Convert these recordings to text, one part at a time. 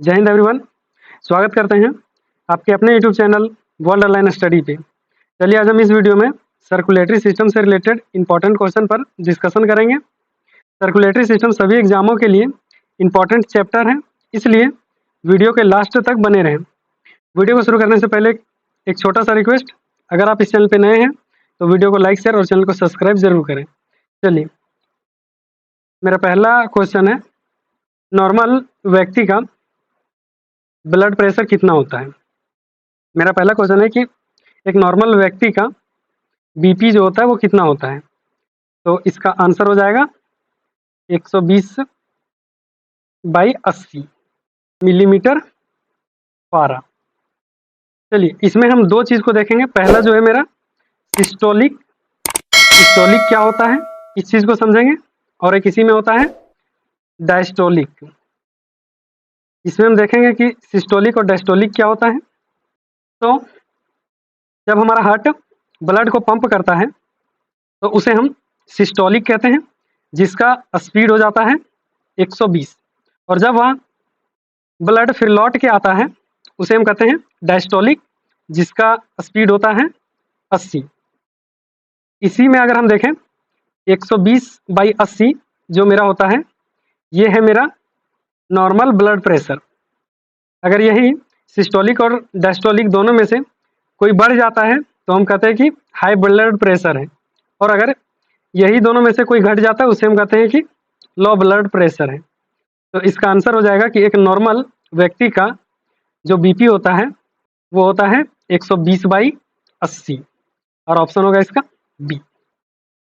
जय हिंद एवरीवन। स्वागत करते हैं आपके अपने YouTube channel world online study पे। चलिए आज हम इस वीडियो में सर्कुलेटरी सिस्टम से रिलेटेड इंपॉर्टेंट क्वेश्चन पर डिस्कशन करेंगे। सर्कुलेटरी सिस्टम सभी एग्जामों के लिए इंपॉर्टेंट चैप्टर है, इसलिए वीडियो के लास्ट तक बने रहें। वीडियो को शुरू करने से पहले एक छोटा सा रिक्वेस्ट, अगर आप इस चैनल पर नए हैं तो वीडियो को लाइक शेयर और चैनल को सब्सक्राइब जरूर करें। चलिए, मेरा पहला क्वेश्चन है, नॉर्मल व्यक्ति का ब्लड प्रेशर कितना होता है। मेरा पहला क्वेश्चन है कि एक नॉर्मल व्यक्ति का बीपी जो होता है वो कितना होता है। तो इसका आंसर हो जाएगा 120/80 मिलीमीटर पारा। चलिए, इसमें हम दो चीज़ को देखेंगे। पहला जो है मेरा सिस्टोलिक, सिस्टोलिक क्या होता है इस चीज़ को समझेंगे, और एक इसी में होता है डायस्टोलिक। इसमें हम देखेंगे कि सिस्टोलिक और डायस्टोलिक क्या होता है। तो जब हमारा हार्ट ब्लड को पंप करता है तो उसे हम सिस्टोलिक कहते हैं, जिसका स्पीड हो जाता है 120, और जब वह ब्लड फिर लौट के आता है उसे हम कहते हैं डायस्टोलिक, जिसका स्पीड होता है 80। इसी में अगर हम देखें 120/80 जो मेरा होता है, ये है मेरा नॉर्मल ब्लड प्रेशर। अगर यही सिस्टोलिक और डायस्टोलिक दोनों में से कोई बढ़ जाता है तो हम कहते हैं कि हाई ब्लड प्रेशर है, और अगर यही दोनों में से कोई घट जाता है उसे हम कहते हैं कि लो ब्लड प्रेशर है। तो इसका आंसर हो जाएगा कि एक नॉर्मल व्यक्ति का जो बीपी होता है वो होता है 120/80, और ऑप्शन होगा इसका बी।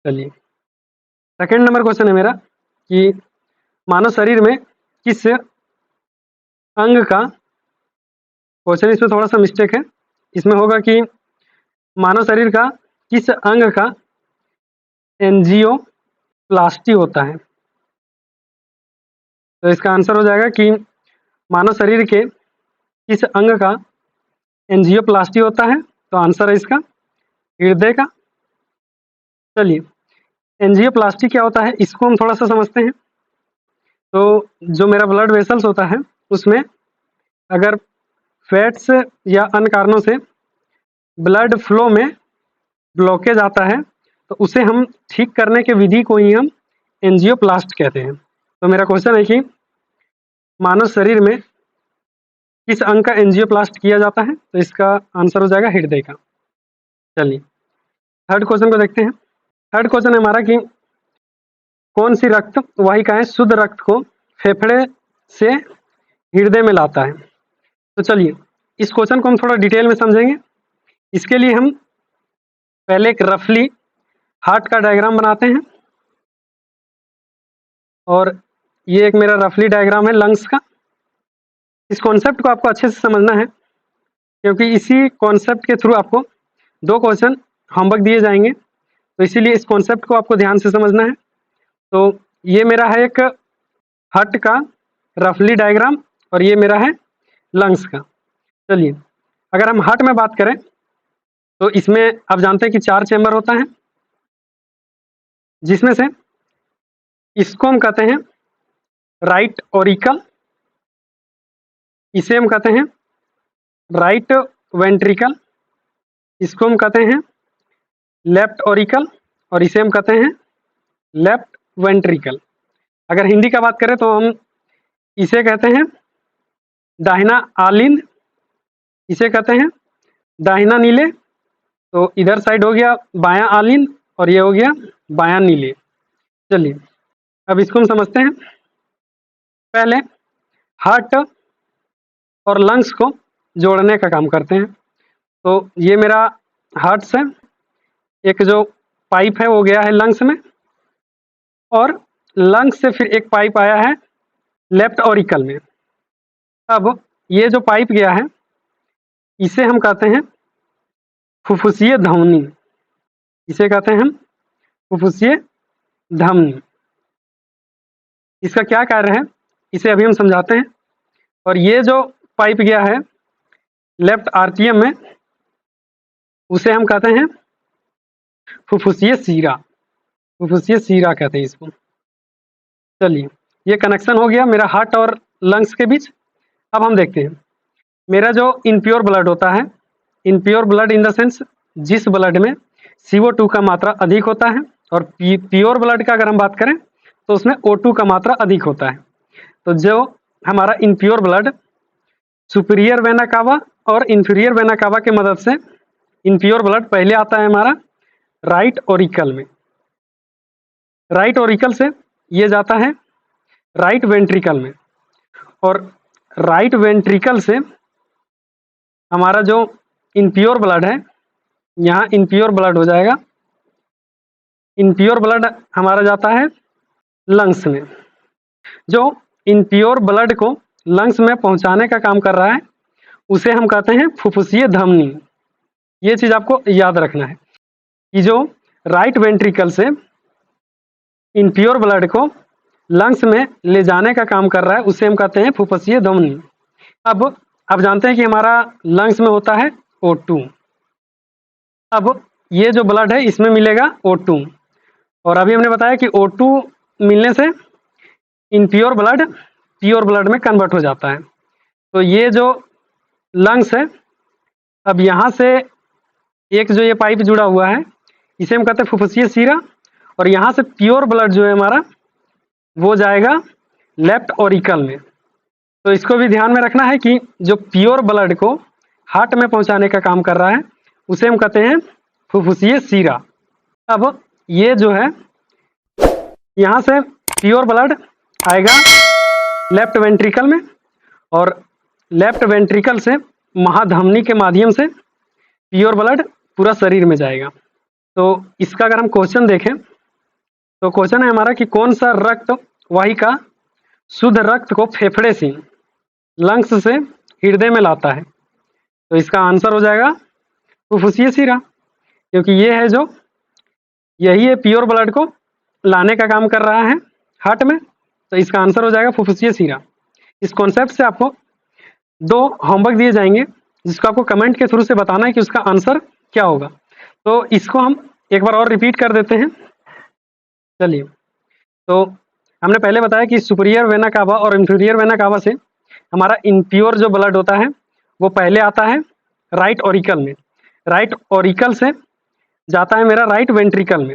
चलिए, सेकेंड नंबर क्वेश्चन है मेरा कि मानव शरीर में किस अंग का, क्वेश्चन इसमें थोड़ा सा मिस्टेक है, इसमें होगा कि मानव शरीर का किस अंग का एंजियोप्लास्टी होता है। तो इसका आंसर हो जाएगा कि मानव शरीर के किस अंग का एंजियोप्लास्टी होता है। तो आंसर है इसका हृदय का। चलिए, एंजियोप्लास्टी क्या होता है इसको हम थोड़ा सा समझते हैं। तो जो मेरा ब्लड वेसल्स होता है उसमें अगर फैट्स या अन्य कारणों से ब्लड फ्लो में ब्लॉकेज आता है तो उसे हम ठीक करने के विधि को ही हम एंजियोप्लास्ट कहते हैं। तो मेरा क्वेश्चन है कि मानव शरीर में किस अंग का एंजियोप्लास्ट किया जाता है। तो इसका आंसर हो जाएगा हृदय का। चलिए, थर्ड क्वेश्चन को देखते हैं। थर्ड क्वेश्चन है हमारा कि कौन सी रक्त वाहिकाएं शुद्ध रक्त को फेफड़े से हृदय में लाता है। तो चलिए, इस क्वेश्चन को हम थोड़ा डिटेल में समझेंगे। इसके लिए हम पहले एक रफली हार्ट का डायग्राम बनाते हैं, और ये एक मेरा रफली डायग्राम है लंग्स का। इस कॉन्सेप्ट को आपको अच्छे से समझना है, क्योंकि इसी कॉन्सेप्ट के थ्रू आपको दो क्वेश्चन होमवर्क दिए जाएंगे, तो इसीलिए इस कॉन्सेप्ट को आपको ध्यान से समझना है। तो ये मेरा है एक हार्ट का रफली डायग्राम, और ये मेरा है लंग्स का। चलिए, अगर हम हार्ट में बात करें तो इसमें आप जानते हैं कि 4 चैम्बर होता है, जिसमें से इसको हम कहते हैं राइट ऑरिकल, इसे हम कहते हैं राइट वेंट्रिकल, इसको हम कहते हैं लेफ्ट ऑरिकल, और इसे हम कहते हैं लेफ्ट वेंट्रिकल। अगर हिंदी का बात करें तो हम इसे कहते हैं दाहिना आलिंद, इसे कहते हैं दाहिना नीले। तो इधर साइड हो गया बायां आलिंद, और ये हो गया बायां नीले। चलिए, अब इसको हम समझते हैं। पहले हार्ट और लंग्स को जोड़ने का काम करते हैं। तो ये मेरा हार्ट से एक जो पाइप है वो गया है लंग्स में, और लंग्स से फिर एक पाइप आया है लेफ्ट ऑरिकल में। अब ये जो पाइप गया है इसे हम कहते हैं फुफ्फुसीय धमनी, इसे कहते हैं हम फुफ्फुसीय धमनी। इसका क्या कार्य है इसे अभी हम समझाते हैं। और ये जो पाइप गया है लेफ्ट आर्टियम में, उसे हम कहते हैं फुफ्फुसीय सीरा, फुफ्फुसीय सीरा कहते हैं इसको। चलिए, ये कनेक्शन हो गया मेरा हार्ट और लंग्स के बीच। अब हम देखते हैं, मेरा जो इनप्योर ब्लड होता है, impure blood in the sense जिस ब्लड में CO2 का मात्रा अधिक होता है, और प्योर ब्लड का अगर हम बात करें तो उसमें O2 का मात्रा अधिक होता है। तो जो हमारा impure blood superior vena cava और इंफीरियर वेना कावा की मदद से, इनप्योर ब्लड पहले आता है हमारा राइट ऑरिकल में, राइट ऑरिकल से ये जाता है राइट वेंट्रिकल में, और राइट वेंट्रिकल से हमारा जो इनप्योर ब्लड है, यहाँ इनप्योर ब्लड हो जाएगा, इनप्योर ब्लड हमारा जाता है लंग्स में। जो इनप्योर ब्लड को लंग्स में पहुंचाने का काम कर रहा है उसे हम कहते हैं फुफ्फुसीय धमनी। ये चीज आपको याद रखना है कि जो राइट वेंट्रिकल से इनप्योर ब्लड को लंग्स में ले जाने का काम कर रहा है उसे हम कहते हैं फुफ्फुसीय धमनी। अब आप जानते हैं कि हमारा लंग्स में होता है O2। अब ये जो ब्लड है इसमें मिलेगा O2, और अभी हमने बताया कि O2 मिलने से इनप्योर ब्लड प्योर ब्लड में कन्वर्ट हो जाता है। तो ये जो लंग्स है, अब यहाँ से एक जो ये पाइप जुड़ा हुआ है इसे हम कहते हैं फुफ्फुसीय सीरा, और यहाँ से प्योर ब्लड जो है हमारा वो जाएगा लेफ्ट ऑरिकल में। तो इसको भी ध्यान में रखना है कि जो प्योर ब्लड को हार्ट में पहुंचाने का काम कर रहा है उसे हम कहते हैं फुफ्फुसीय सीरा। अब ये जो है यहाँ से प्योर ब्लड आएगा लेफ्ट वेंट्रिकल में, और लेफ्ट वेंट्रिकल से महाधमनी के माध्यम से प्योर ब्लड पूरा शरीर में जाएगा। तो इसका अगर हम क्वेश्चन देखें तो क्वेश्चन है हमारा कि कौन सा रक्त वाहिका शुद्ध रक्त को फेफड़े से लंग्स से हृदय में लाता है। तो इसका आंसर हो जाएगा फुफ्फुसीय सीरा, क्योंकि ये है जो यही है प्योर ब्लड को लाने का काम कर रहा है हार्ट में। तो इसका आंसर हो जाएगा फुफ्फुसीय सीरा। इस कॉन्सेप्ट से आपको 2 होमवर्क दिए जाएंगे जिसको आपको कमेंट के थ्रू से बताना है कि उसका आंसर क्या होगा। तो इसको हम एक बार और रिपीट कर देते हैं। चलिए, तो हमने पहले बताया कि सुपीरियर वेना कावा और इंफीरियर वेना कावा से हमारा इनप्योर जो ब्लड होता है वो पहले आता है राइट ऑरिकल में, राइट ऑरिकल से जाता है मेरा राइट वेंट्रिकल में,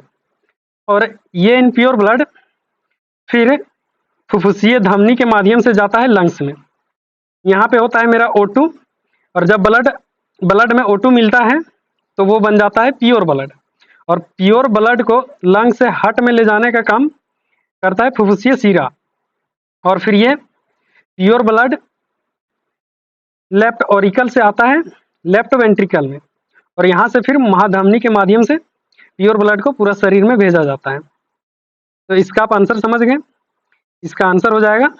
और ये इनप्योर ब्लड फिर फुफ्फुसीय धमनी के माध्यम से जाता है लंग्स में। यहाँ पे होता है मेरा O2, और जब ब्लड में O2 मिलता है तो वो बन जाता है प्योर ब्लड, और प्योर ब्लड को लंग से हार्ट में ले जाने का काम करता है फुफ्फुसीय सीरा, और फिर ये प्योर ब्लड लेफ्ट ऑरिकल से आता है लेफ्ट वेंट्रिकल में, और यहाँ से फिर महाधमनी के माध्यम से प्योर ब्लड को पूरा शरीर में भेजा जाता है। तो इसका आप आंसर समझ गए। इसका आंसर हो जाएगा,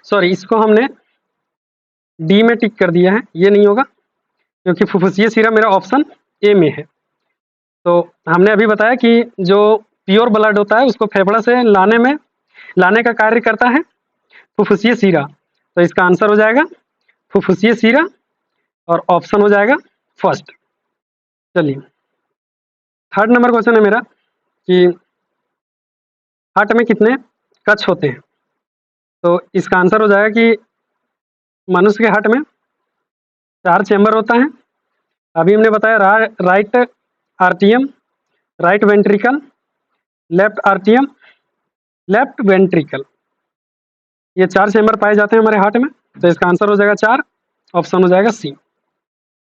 सॉरी इसको हमने डी में टिक कर दिया है, ये नहीं होगा क्योंकि फुफ्फुसीय सीरा मेरा ऑप्शन ए में है। तो हमने अभी बताया कि जो प्योर ब्लड होता है उसको फेफड़ा से लाने का कार्य करता है फुफ्फुसीय सीरा। तो इसका आंसर हो जाएगा फुफ्फुसीय सीरा, और ऑप्शन हो जाएगा फर्स्ट। चलिए, थर्ड नंबर क्वेश्चन है मेरा कि हार्ट में कितने कक्ष होते हैं। तो इसका आंसर हो जाएगा कि मनुष्य के हार्ट में 4 चैम्बर होता है। अभी हमने बताया right आर्टियम, right ventricle, left आर्टियम, left ventricle, ये 4 चैम्बर पाए जाते हैं हमारे हार्ट में। तो इसका आंसर हो जाएगा 4, ऑप्शन हो जाएगा सी।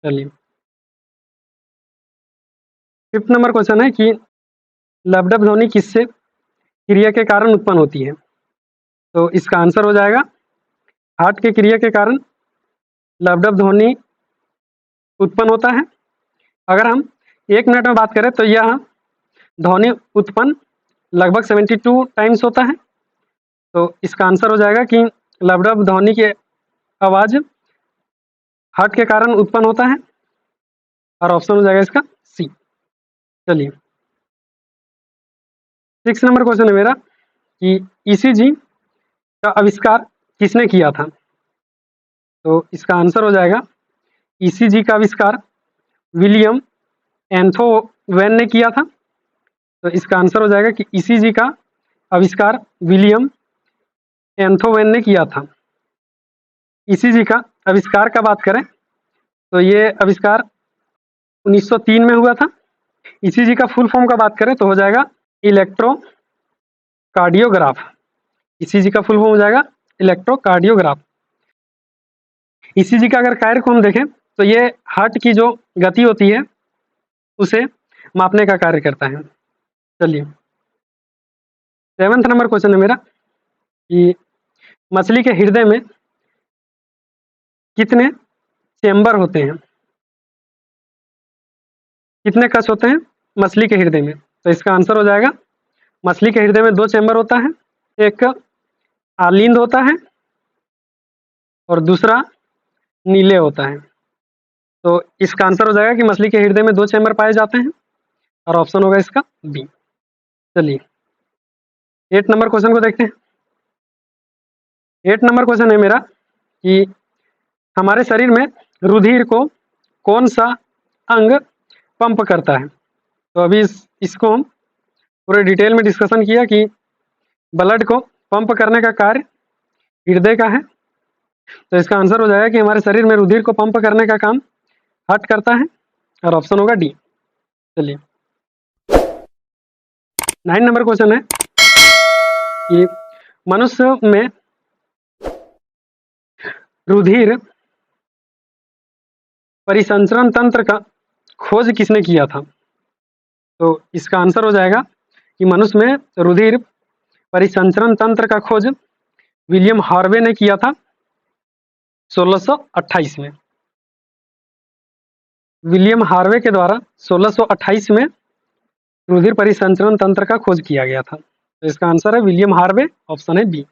चलिए, 5th नंबर क्वेश्चन है कि लबडब ध्वनि किससे क्रिया के कारण उत्पन्न होती है। तो इसका आंसर हो जाएगा हार्ट के क्रिया के कारण लबडब ध्वनि उत्पन्न होता है। अगर हम 1 मिनट में बात करें तो यह ध्वनि उत्पन्न लगभग 72 टाइम्स होता है। तो इसका आंसर हो जाएगा कि लबडब ध्वनि की आवाज हार्ट के कारण उत्पन्न होता है, और ऑप्शन हो जाएगा इसका सी। चलिए, 6 नंबर क्वेश्चन है मेरा कि ईसीजी का आविष्कार किसने किया था। तो इसका आंसर हो जाएगा ईसीजी का आविष्कार विलियम एंथोवेन ने किया था। तो इसका आंसर हो जाएगा कि ईसीजी का आविष्कार विलियम एंथोवेन ने किया था। ईसीजी का आविष्कार का बात करें तो ये आविष्कार 1903 में हुआ था। ईसीजी का फुल फॉर्म का बात करें तो हो जाएगा इलेक्ट्रोकार्डियोग्राफ। ईसीजी का फुल फॉर्म हो जाएगा इलेक्ट्रोकार्डियोग्राफ। ईसीजी का अगर कार्य को हम देखें तो ये हार्ट की जो गति होती है उसे मापने का कार्य करता है। चलिए 7th नंबर क्वेश्चन है मेरा कि मछली के हृदय में कितने चेंबर होते हैं, कितने कश होते हैं मछली के हृदय में? तो इसका आंसर हो जाएगा मछली के हृदय में 2 चेंबर होता है, एक आलिंद होता है और दूसरा नीले होता है। तो इसका आंसर हो जाएगा कि मछली के हृदय में 2 चेंबर पाए जाते हैं और ऑप्शन होगा इसका बी। चलिए 8 नंबर क्वेश्चन को देखते हैं। 8 नंबर क्वेश्चन है मेरा कि हमारे शरीर में रुधिर को कौन सा अंग पंप करता है? तो अभी इसको हम पूरे डिटेल में डिस्कशन किया कि ब्लड को पंप करने का कार्य हृदय का है। तो इसका आंसर हो जाएगा कि हमारे शरीर में रुधिर को पंप करने का काम हार्ट करता है और ऑप्शन होगा डी। चलिए 9 नंबर क्वेश्चन है कि मनुष्य में रुधिर परिसंचरण तंत्र का खोज किसने किया था? तो इसका आंसर हो जाएगा कि मनुष्य में रुधिर परिसंचरण तंत्र का खोज विलियम हार्वे ने किया था 1628 में। विलियम हार्वे के द्वारा 1628 में रुधिर परिसंचरण तंत्र का खोज किया गया था। तो इसका आंसर है विलियम हार्वे, ऑप्शन है बी।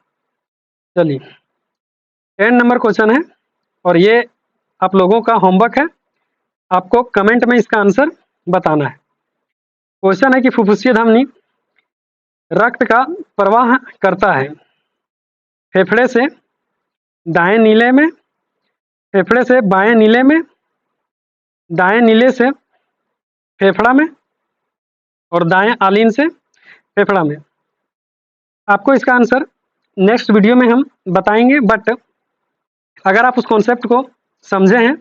चलिए 10 नंबर क्वेश्चन है और ये आप लोगों का होमवर्क है, आपको कमेंट में इसका आंसर बताना है। क्वेश्चन है कि फुफ्फुसीय धमनी रक्त का प्रवाह करता है फेफड़े से दाएं नीले में, फेफड़े से बाएं नीले में, दाएं नीले से फेफड़ा में और दाएं आलीन से फेफड़ा में। आपको इसका आंसर नेक्स्ट वीडियो में हम बताएंगे, बट अगर आप उस कॉन्सेप्ट को समझे हैं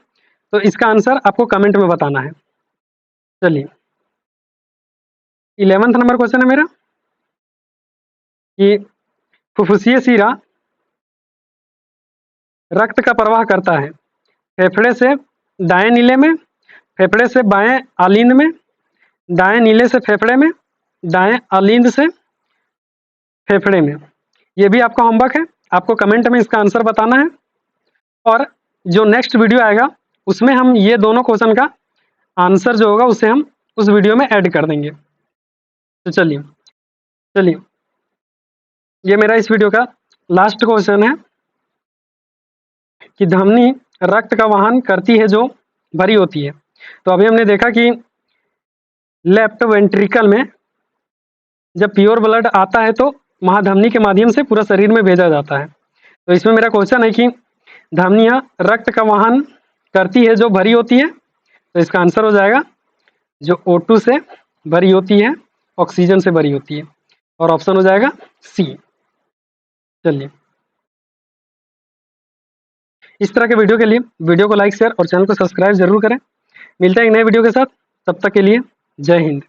तो इसका आंसर आपको कमेंट में बताना है। चलिए 11th नंबर क्वेश्चन है मेरा कि फुफ्फुसीय शिरा रक्त का प्रवाह करता है फेफड़े से दाएं नीले में, फेफड़े से बाएं आलिंद में, दाएं नीले से फेफड़े में, दाएं आलिंद से फेफड़े में। ये भी आपका होमवर्क है, आपको कमेंट में इसका आंसर बताना है और जो नेक्स्ट वीडियो आएगा उसमें हम ये दोनों क्वेश्चन का आंसर जो होगा उसे हम उस वीडियो में ऐड कर देंगे। तो चलिए ये मेरा इस वीडियो का लास्ट क्वेश्चन है कि धमनी रक्त का वहन करती है जो भरी होती है। तो अभी हमने देखा कि लेफ्ट वेंट्रिकल में जब प्योर ब्लड आता है तो महाधमनी के माध्यम से पूरा शरीर में भेजा जाता है। तो इसमें मेरा क्वेश्चन है कि धमनियां रक्त का वहन करती है जो भरी होती है। तो इसका आंसर हो जाएगा जो O2 से भरी होती है, ऑक्सीजन से भरी होती है और ऑप्शन हो जाएगा सी। चलिए इस तरह के वीडियो के लिए वीडियो को लाइक शेयर और चैनल को सब्सक्राइब जरूर करें। मिलते हैं एक नए वीडियो के साथ, तब तक के लिए जय हिंद।